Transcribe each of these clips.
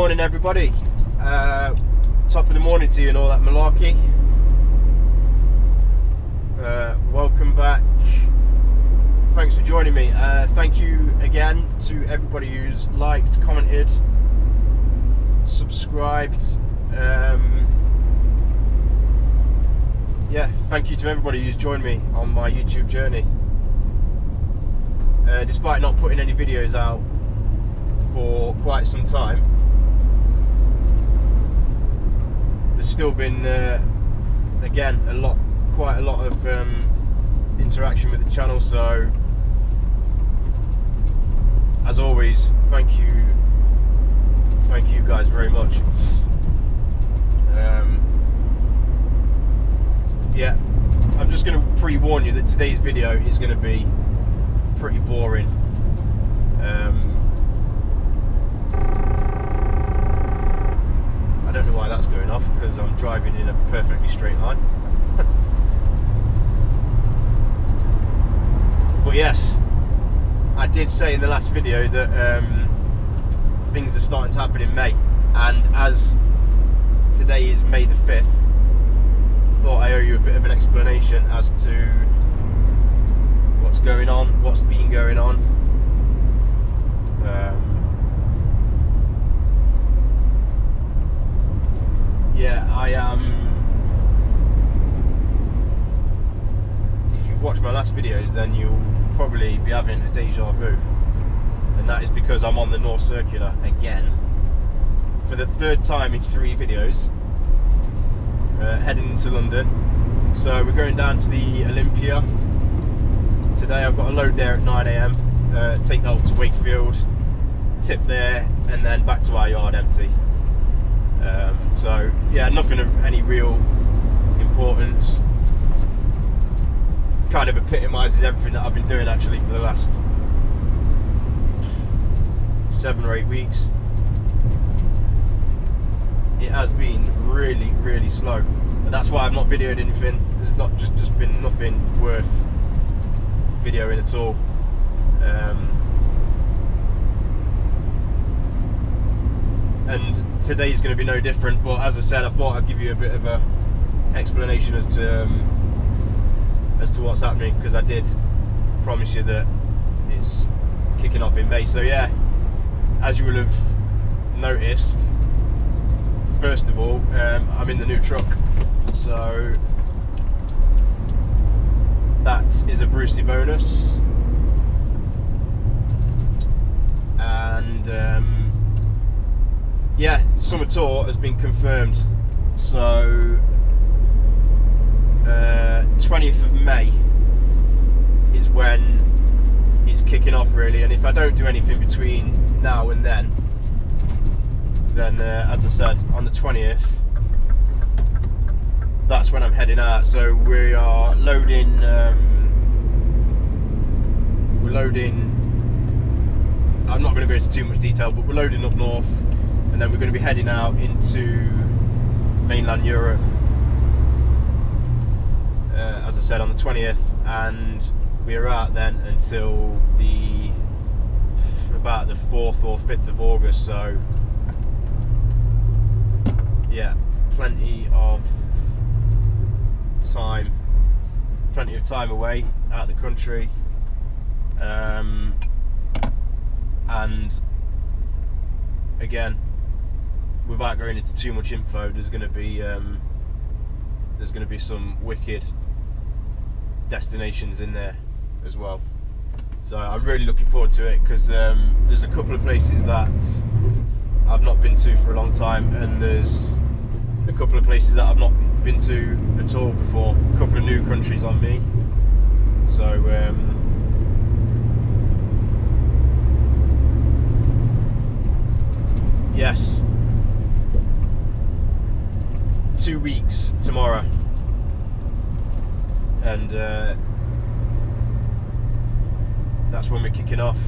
morning, everybody. Top of the morning to you and all that malarkey. Welcome back. Thanks for joining me. Thank you again to everybody who's liked, commented, subscribed. Yeah, thank you to everybody who's joined me on my YouTube journey. Despite not putting any videos out for quite some time, there's still been again quite a lot of interaction with the channel, so as always, thank you guys very much. Yeah, I'm just going to pre-warn you that today's video is going to be pretty boring. I don't know why that's going off, because I'm driving in a perfectly straight line. But yes, I did say in the last video that things are starting to happen in May, and as today is May the 5th, I thought I owe you a bit of an explanation as to what's going on, what's been going on. Yeah, I am. If you've watched my last videos, then you'll probably be having a deja vu, and that is because I'm on the North Circular again for the third time in 3 videos, heading into London. So we're going down to the Olympia today. I've got a load there at 9 AM, take that up to Wakefield, tip there, and then back to our yard empty. So yeah, nothing of any real importance. Kind of epitomises everything that I've been doing actually for the last 7 or 8 weeks. It has been really slow, and that's why I've not videoed anything. There's not just been nothing worth videoing at all. And today's going to be no different, but as I said, I thought I'd give you a bit of a explanation as to what's happening, because I did promise you that it's kicking off in May. So yeah, as you will have noticed, first of all, I'm in the new truck, so that is a Brucey bonus. And yeah, summer tour has been confirmed, so 20th of May is when it's kicking off really, and if I don't do anything between now and then as I said, on the 20th, that's when I'm heading out. So we are loading, we're loading, I'm not going to go into too much detail, but we're loading up north, and then we're going to be heading out into mainland Europe, as I said, on the 20th, and we're out then until about the 4th or 5th of August. So yeah, plenty of time away out of the country, and again, without going into too much info, there's going to be some wicked destinations in there as well. So I'm really looking forward to it, because there's a couple of places that I've not been to for a long time, and there's a couple of places that I've not been to at all before. A couple of new countries on me. So yes, 2 weeks tomorrow, and that's when we're kicking off.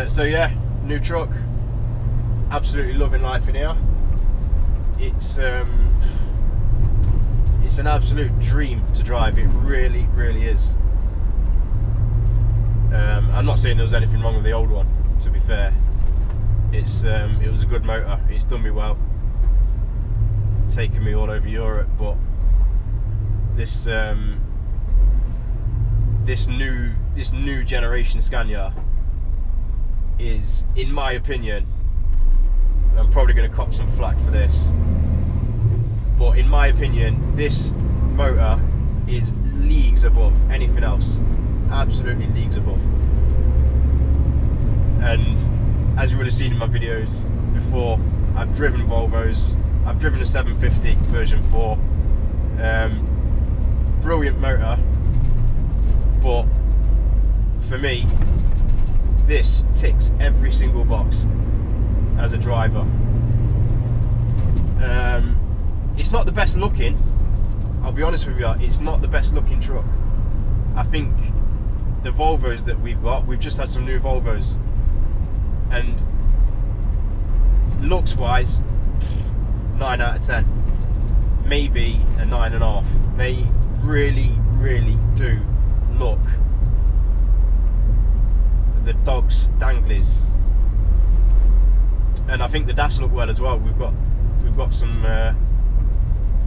So yeah, new truck, absolutely loving life in here. It's an absolute dream to drive. It really is. I'm not saying there was anything wrong with the old one, to be fair. It was a good motor, it's done me well, taken me all over Europe, but this new generation Scania is, in my opinion, and I'm probably going to cop some flack for this, but in my opinion this motor is leagues above anything else, absolutely leagues above. And as you would have seen in my videos before, I've driven Volvos, I've driven a 750 version 4, brilliant motor, but for me this ticks every single box as a driver. It's not the best looking, I'll be honest with you, it's not the best looking truck. I think the Volvos that we've just had some new Volvos, and looks wise 9 out of 10, maybe a 9.5. They really do look the dog's danglies, and I think the DAFs look well as well. We've got some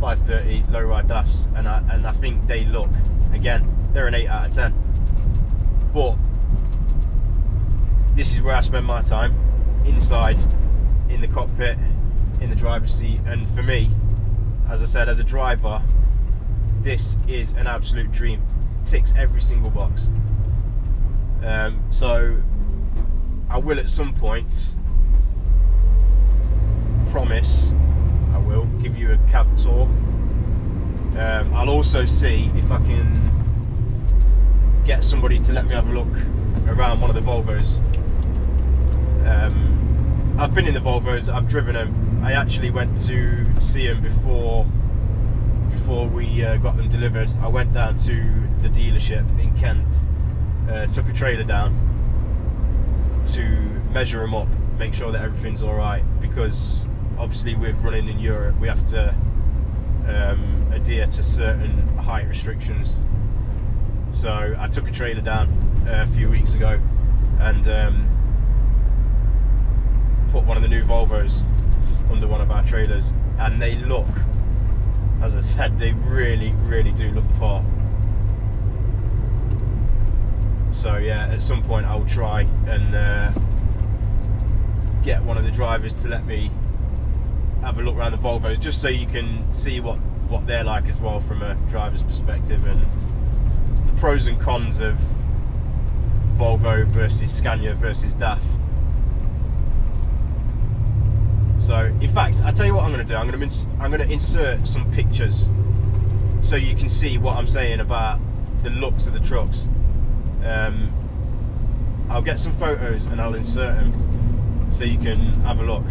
530 low ride DAFs, and I think they look, again, they're an 8 out of 10. But this is where I spend my time, inside, in the cockpit, in the driver's seat, and for me, as I said, as a driver, this is an absolute dream. Ticks every single box. So I will at some point, promise I will give you a cab tour. I'll also see if I can get somebody to let me have a look around one of the Volvos. I've been in the Volvos, I've driven them. I actually went to see them before we got them delivered. I went down to the dealership in Kent, took a trailer down to measure them up, make sure that everything's alright, because obviously with running in Europe we have to adhere to certain height restrictions. So I took a trailer down a few weeks ago and put one of the new Volvos under one of our trailers, and they look, as I said, they really do look the part. So yeah, at some point I'll try and get one of the drivers to let me have a look around the Volvos, just so you can see what they're like as well from a driver's perspective, and the pros and cons of Volvo versus Scania versus DAF. So in fact, I tell you what I'm going to do, I'm going to insert some pictures so you can see what I'm saying about the looks of the trucks. I'll get some photos and I'll insert them so you can have a look.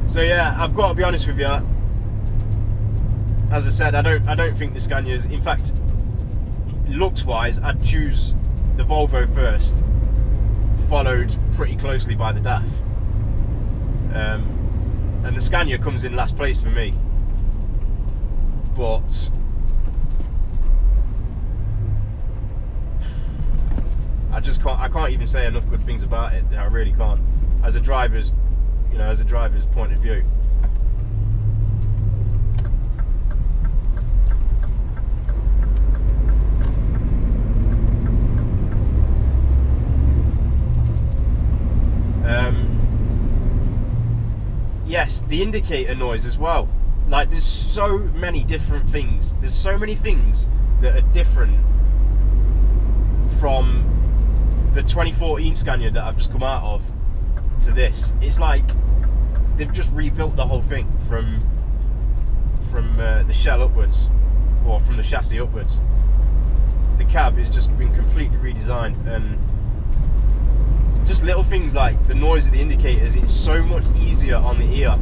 So yeah, I've got to be honest with you. As I said, I don't think the Scania's, in fact, looks wise, I'd choose the Volvo first, followed pretty closely by the DAF. And the Scania comes in last place for me. But I can't even say enough good things about it. I really can't. As a driver's point of view. Yes, the indicator noise as well. Like, there's so many different things. There's so many things that are different from the 2014 Scania that I've just come out of to this. It's like they've just rebuilt the whole thing from the shell upwards, or from the chassis upwards. the cab has just been completely redesigned, and just little things like the noise of the indicators, it's so much easier on the ear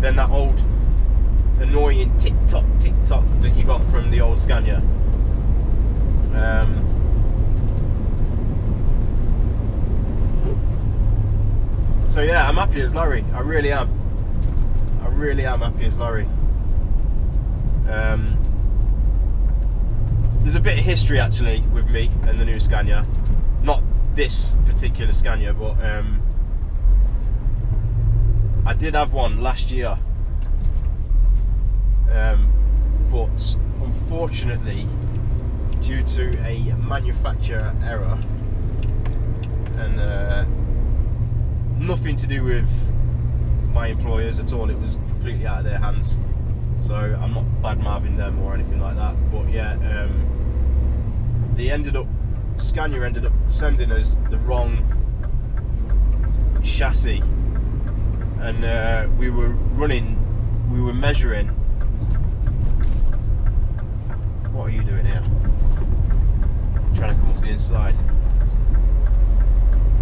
than that old annoying tick-tock that you got from the old Scania. So yeah, I'm happy as Larry. I really am. I really am happy as Larry. There's a bit of history actually with me and the new Scania. Not this particular Scania, but I did have one last year. But unfortunately, due to a manufacturer error and nothing to do with my employers at all, it was completely out of their hands. So I'm not bad-mouthing them or anything like that. But yeah, Scania ended up sending us the wrong chassis, and we were measuring. What are you doing here? Trying to come up the inside.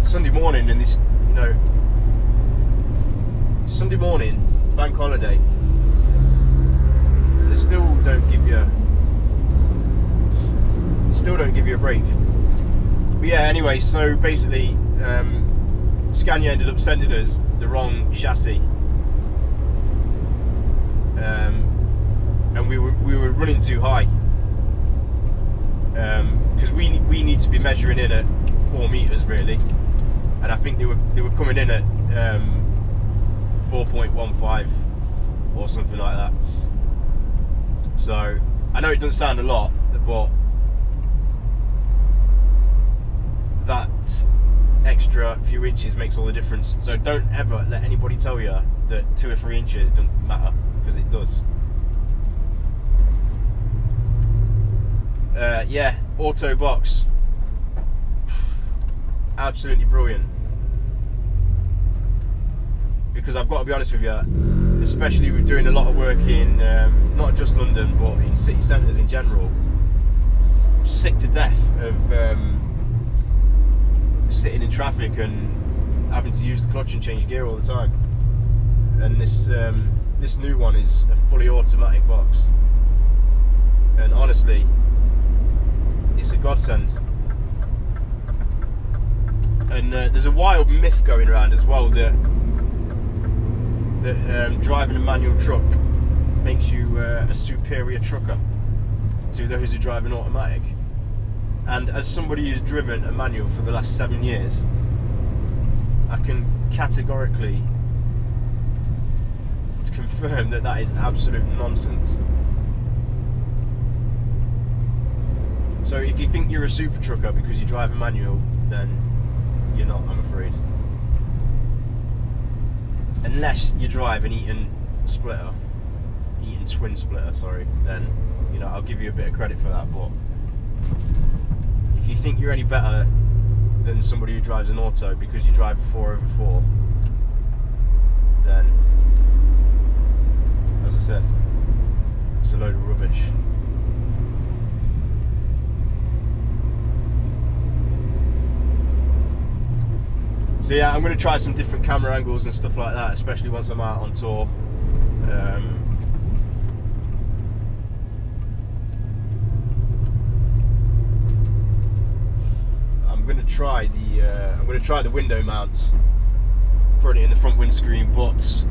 Sunday morning, and this, you know, Sunday morning, bank holiday, and they still don't give you a break. But yeah, anyway, so basically, Scania ended up sending us the wrong chassis, and we were running too high, because we need to be measuring in at 4 meters really, and I think they were coming in at 4.15 or something like that. So I know it doesn't sound a lot, but that extra few inches makes all the difference. So don't ever let anybody tell you that 2 or 3 inches don't matter, because it does. Yeah, auto box, absolutely brilliant. Because I've got to be honest with you, especially with doing a lot of work in not just London but in city centres in general, I'm sick to death of sitting in traffic and having to use the clutch and change gear all the time. And this new one is a fully automatic box, and honestly, it's a godsend. And there's a wild myth going around as well that driving a manual truck makes you a superior trucker to those who drive an automatic. And as somebody who's driven a manual for the last 7 years, I can categorically confirm that that is absolute nonsense. So if you think you're a super trucker because you drive a manual, then you're not, I'm afraid. Unless you drive an Eaton twin splitter, sorry, then, you know, I'll give you a bit of credit for that. But if you think you're any better than somebody who drives an auto because you drive a 4/4, then, as I said, it's a load of rubbish. So yeah, I'm going to try some different camera angles and stuff like that, especially once I'm out on tour. I'm going to try the window mount, putting it in the front windscreen, but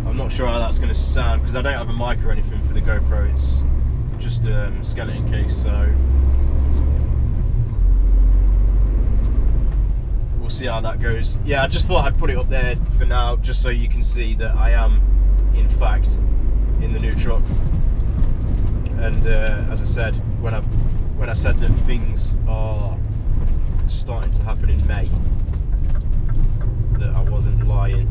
I'm not sure how that's going to sound because I don't have a mic or anything for the GoPro. It's just a skeleton case, so we'll see how that goes. Yeah, I just thought I'd put it up there for now, just so you can see that I am, in fact, in the new truck. And as I said, when I said that things are starting to happen in May, that I wasn't lying.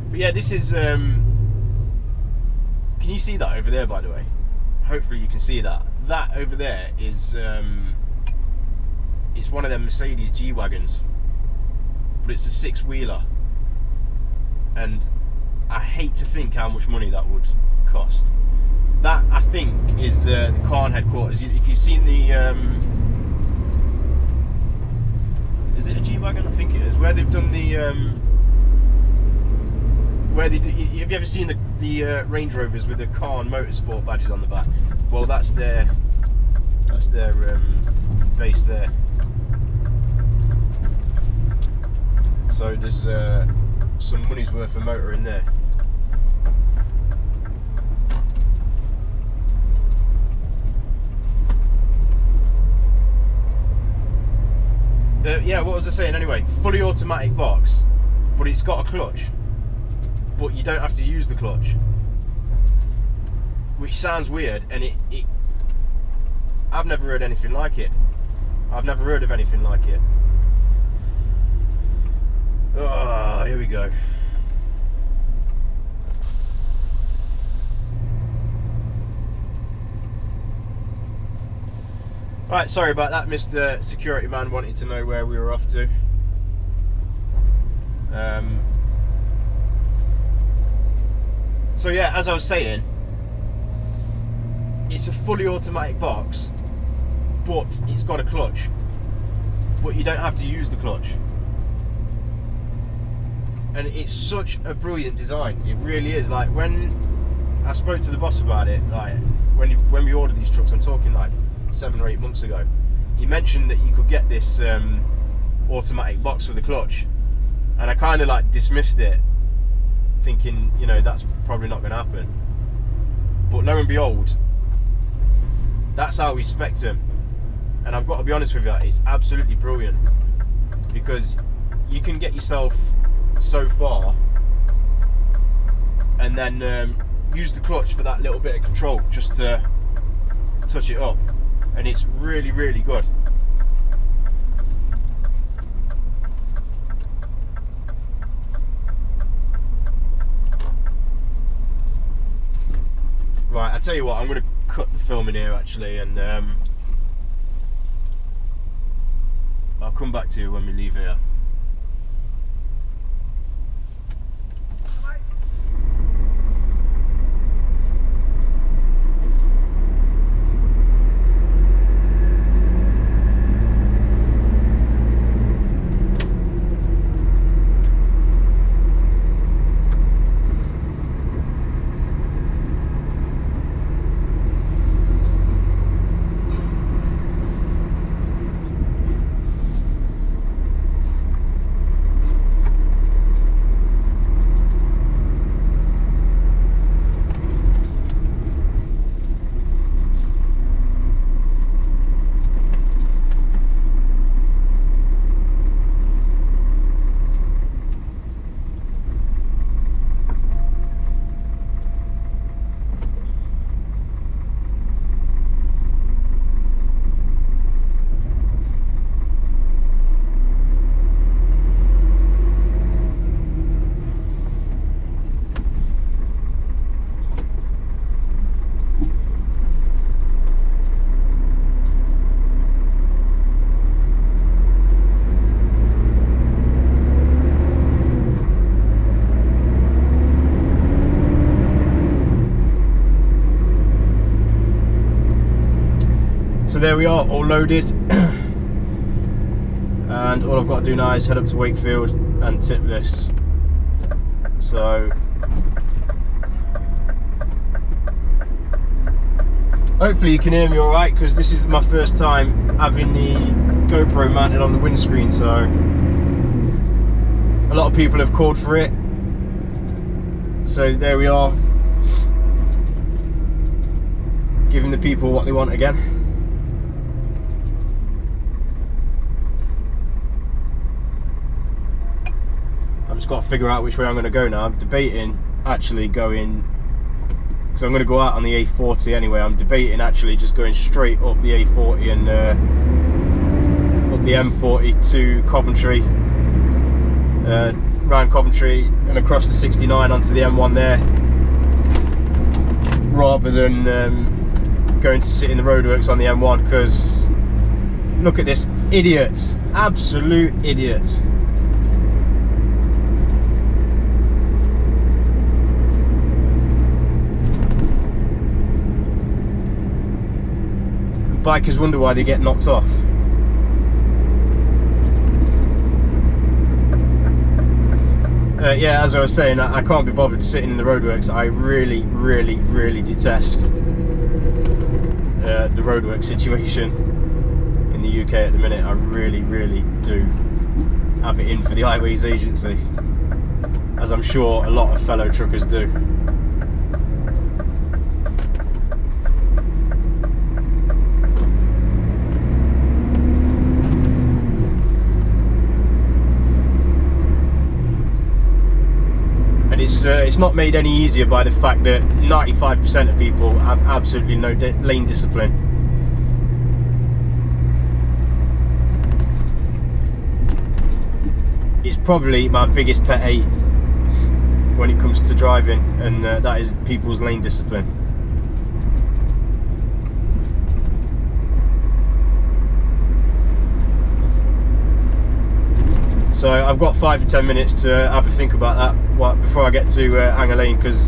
But yeah, this is, can you see that over there, by the way? hopefully you can see that. That over there is it's one of them Mercedes G-Wagons, but it's a 6-wheeler, and I hate to think how much money that would cost. That, I think, is the Cairn headquarters. If you've seen the is it a G-Wagon? I think it is, where they've done the where they do, have you ever seen the Range Rovers with the Cairn Motorsport badges on the back? Well, that's their base there. So there's some money's worth of motor in there. Yeah, what was I saying anyway? Fully automatic box, but it's got a clutch, but you don't have to use the clutch, which sounds weird, and it I've never heard anything like it. I've never heard of anything like it. Oh, here we go. Right, sorry about that, Mr. Security Man wanted to know where we were off to. So yeah, as I was saying, it's a fully automatic box, but it's got a clutch, but you don't have to use the clutch. And it's such a brilliant design, it really is. Like, when I spoke to the boss about it, like when we ordered these trucks, I'm talking like 7 or 8 months ago, he mentioned that you could get this automatic box with a clutch, and I kind of like dismissed it, thinking, you know, that's probably not going to happen. But lo and behold, that's how we spec'd them, and I've got to be honest with you, it's absolutely brilliant, because you can get yourself so far and then use the clutch for that little bit of control just to touch it up, and it's really, really good. Right, I tell you what, I'm going to cut the film in here actually, and I'll come back to you when we leave here. So there we are, all loaded, and all I've got to do now is head up to Wakefield and tip this. So hopefully you can hear me alright, because this is my first time having the GoPro mounted on the windscreen, so a lot of people have called for it. So there we are, giving the people what they want again. I've just got to figure out which way I'm going to go now. I'm debating actually going, because I'm going to go out on the A40 anyway, I'm debating actually just going straight up the A40 and up the M40 to Coventry, round Coventry and across the 69 onto the M1 there, rather than going to sit in the roadworks on the M1, because look at this idiot, absolute idiot. Bikers wonder why they get knocked off. Yeah, as I was saying, I can't be bothered sitting in the roadworks. I really, really, really detest the roadwork situation in the UK at the minute. I really, really do have it in for the Highways Agency, as I'm sure a lot of fellow truckers do. It's not made any easier by the fact that 95% of people have absolutely no lane discipline. It's probably my biggest pet hate when it comes to driving, and that is people's lane discipline. So I've got 5 to 10 minutes to have a think about that before I get to Hanger Lane, because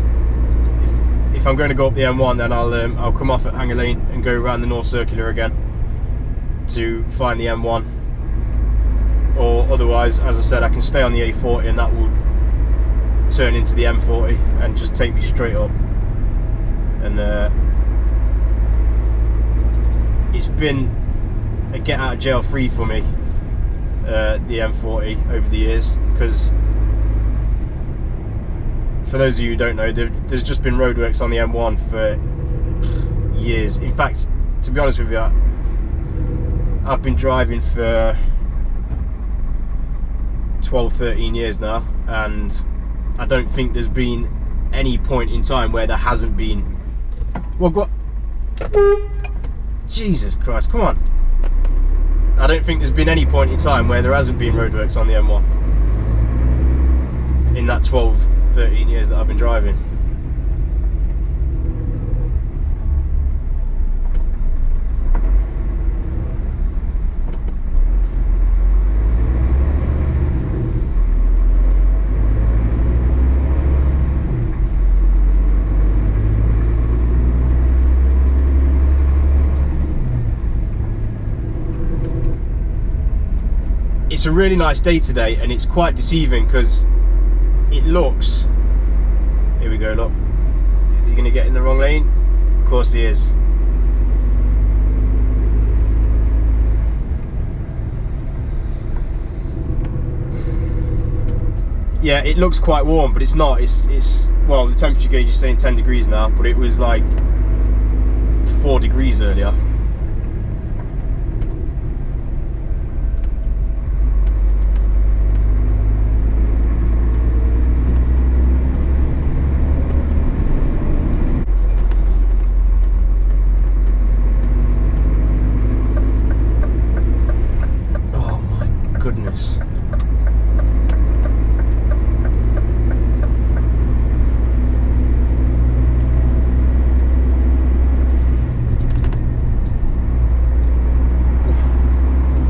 if I'm going to go up the M1, then I'll come off at Hanger Lane and go around the North Circular again to find the M1, or otherwise, as I said, I can stay on the A40 and that will turn into the M40 and just take me straight up. And it's been a get out of jail free for me, the M40, over the years, because for those of you who don't know, there's just been roadworks on the M1 for years. In fact, to be honest with you, I've been driving for 12-13 years now, and I don't think there's been any point in time where there hasn't been, well, what, Jesus Christ, come on. I don't think there's been any point in time where there hasn't been roadworks on the M1 in that 12-13 years that I've been driving. It's a really nice day today, and it's quite deceiving because it looks, here we go, look, is he going to get in the wrong lane? Of course he is. Yeah, it looks quite warm, but it's not. It's well, the temperature gauge is saying 10 degrees now, but it was like 4 degrees earlier.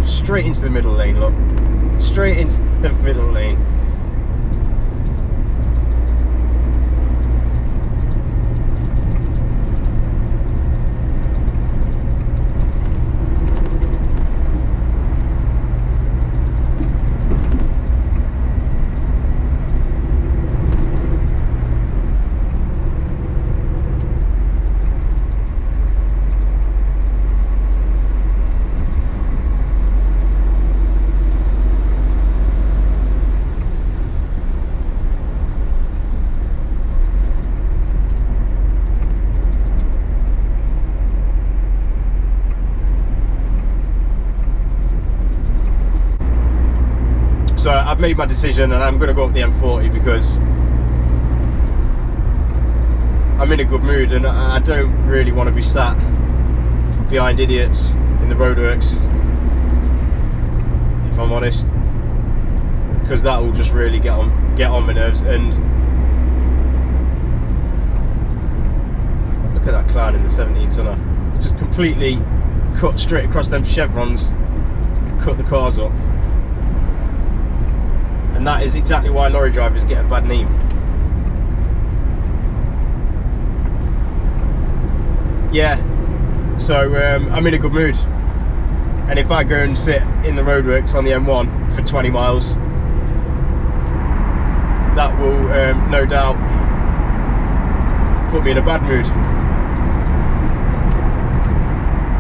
Straight into the middle lane, look. Straight into the middle lane. So I've made my decision and I'm going to go up the M40 because I'm in a good mood and I don't really want to be sat behind idiots in the roadworks, if I'm honest, because that will just really get on my nerves. And look at that clown in the 17 tonner, just completely cut straight across them chevrons, cut the cars up. And that is exactly why lorry drivers get a bad name. Yeah, so I'm in a good mood. And if I go and sit in the roadworks on the M1 for 20 miles, that will no doubt put me in a bad mood.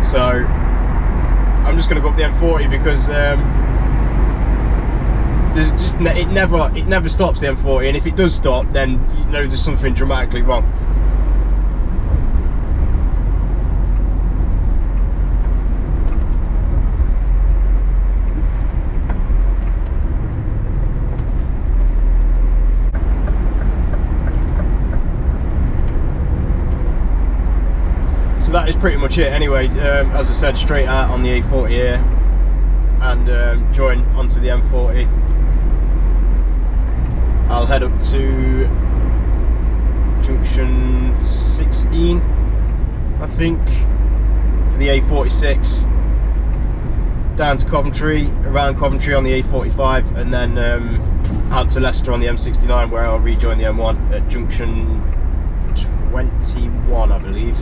So I'm just going to go up the M40 because there's just it never stops, the M40, and if it does stop, then you know there's something dramatically wrong. So that is pretty much it anyway. As I said, straight out on the A40 here and join onto the M40. I'll head up to junction 16, I think, for the A46, down to Coventry, around Coventry on the A45, and then out to Leicester on the M69, where I'll rejoin the M1 at junction 21, I believe.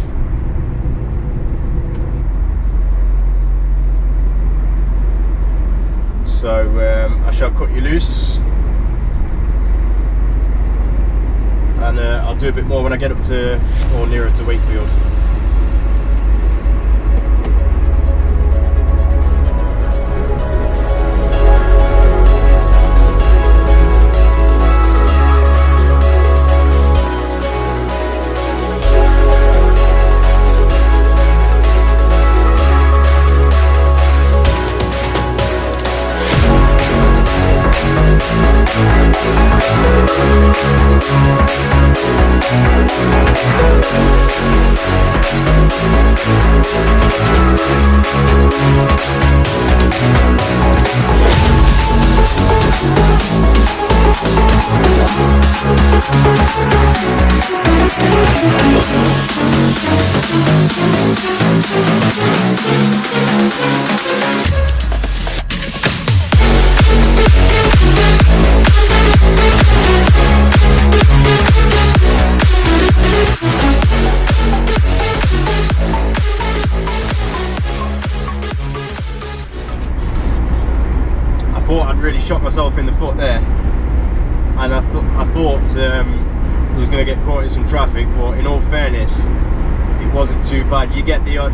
So I shall cut you loose, and I'll do a bit more when I get up to, or nearer to Wakefield. Really shot myself in the foot there, and I thought I was going to get caught in some traffic, but in all fairness, it wasn't too bad. You get the odd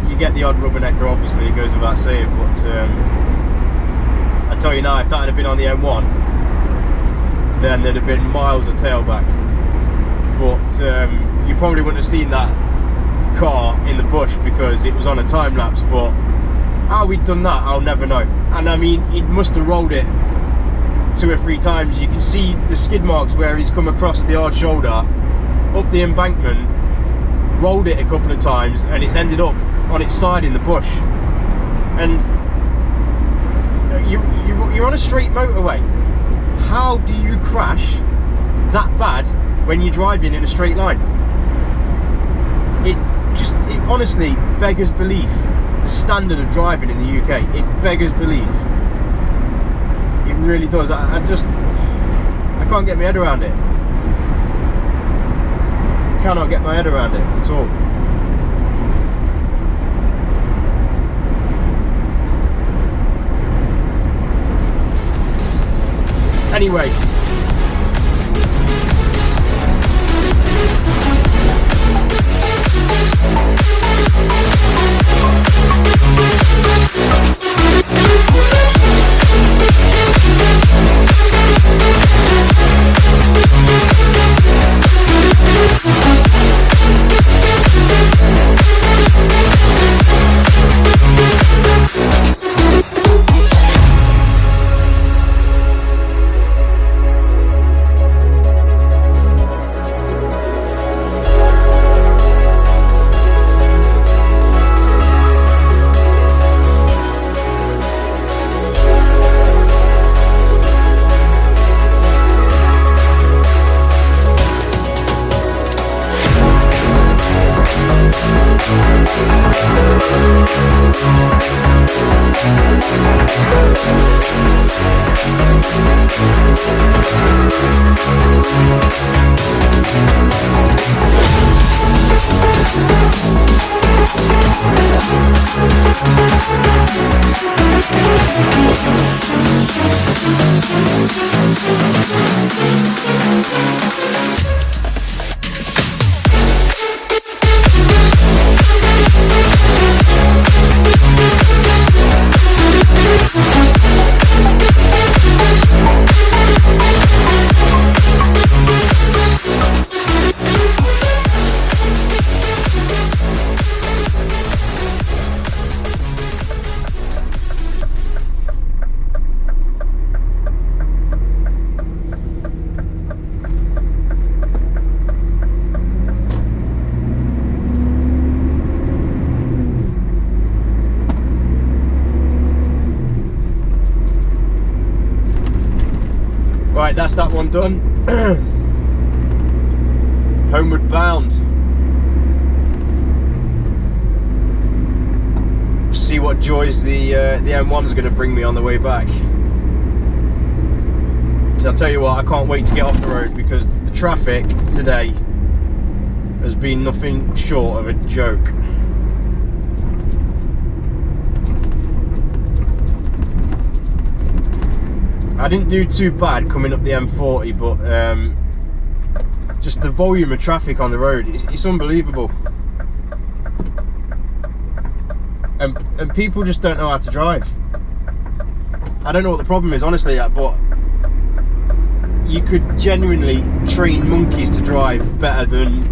rubbernecker, obviously, it goes without saying, but I tell you now, if that had been on the M1, then there'd have been miles of tailback. But you probably wouldn't have seen that car in the bush because it was on a time lapse, but how he'd done that, I'll never know. And I mean, he must have rolled it 2 or 3 times. You can see the skid marks where he's come across the hard shoulder, up the embankment, rolled it a couple of times, and it's ended up on its side in the bush. And you're on a straight motorway. How do you crash that bad when you're driving in a straight line? It honestly beggars belief. The standard of driving in the UK, it beggars belief. It really does. I can't get my head around it. Cannot get my head around it at all. Anyway, Right, that's that one done. Homeward bound. See what joys the M1's going to bring me on the way back. So I'll tell you what, I can't wait to get off the road because the traffic today has been nothing short of a joke. I didn't do too bad coming up the M40, but just the volume of traffic on the road, it's unbelievable. And people just don't know how to drive. I don't know what the problem is, honestly, but you could genuinely train monkeys to drive better than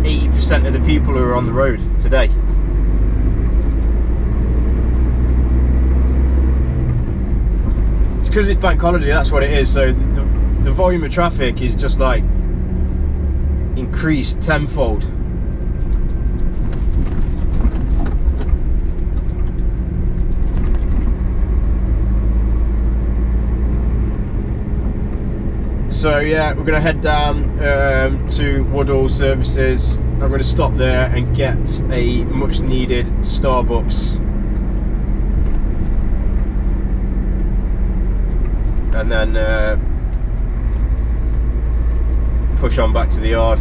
80% of the people who are on the road today. It's because it's bank holiday, that's what it is. So the volume of traffic is just like increased tenfold. So yeah, we're going to head down to Woodall Services. I'm going to stop there and get a much needed Starbucks. And then push on back to the yard.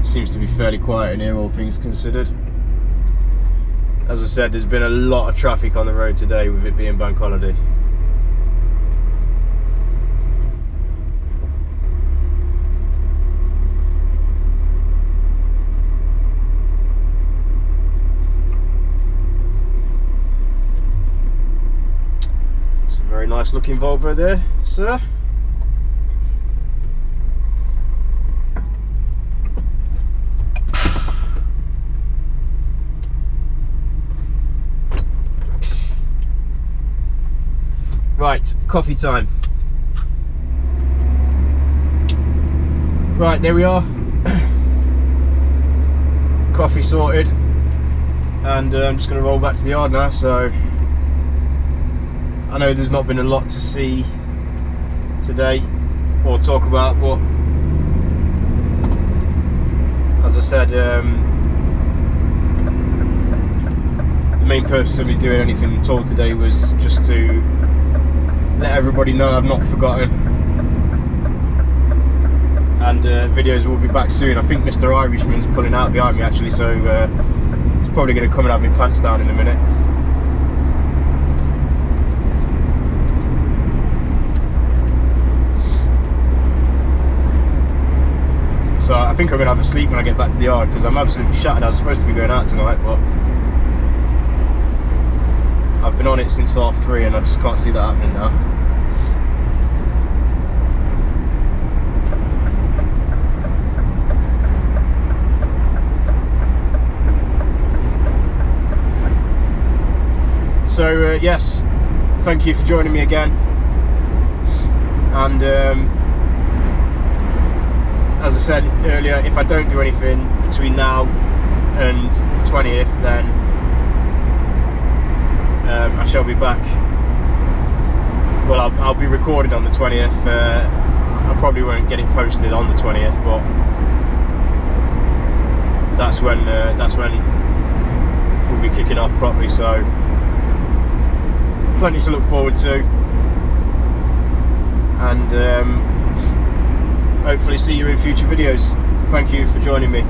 Seems to be fairly quiet in here, all things considered. As I said, there's been a lot of traffic on the road today with it being bank holiday. It's a very nice looking Volvo there, sir. Right, coffee time. Right, there we are. Coffee sorted. And I'm just going to roll back to the yard now. So I know there's not been a lot to see today or talk about, but as I said, the main purpose of me doing anything at all today was just to let everybody know I've not forgotten, and videos will be back soon. I think Mr. Irishman's pulling out behind me actually, so it's probably going to come and have my pants down in a minute. So I think I'm going to have a sleep when I get back to the yard because I'm absolutely shattered. I was supposed to be going out tonight, but I've been on it since 3:30 and I just can't see that happening now. So yes, thank you for joining me again, and as I said earlier, if I don't do anything between now and the 20th, then I shall be back. Well, I'll be recorded on the 20th. I probably won't get it posted on the 20th, but that's when we'll be kicking off properly. So plenty to look forward to. and hopefully see you in future videos. Thank you for joining me.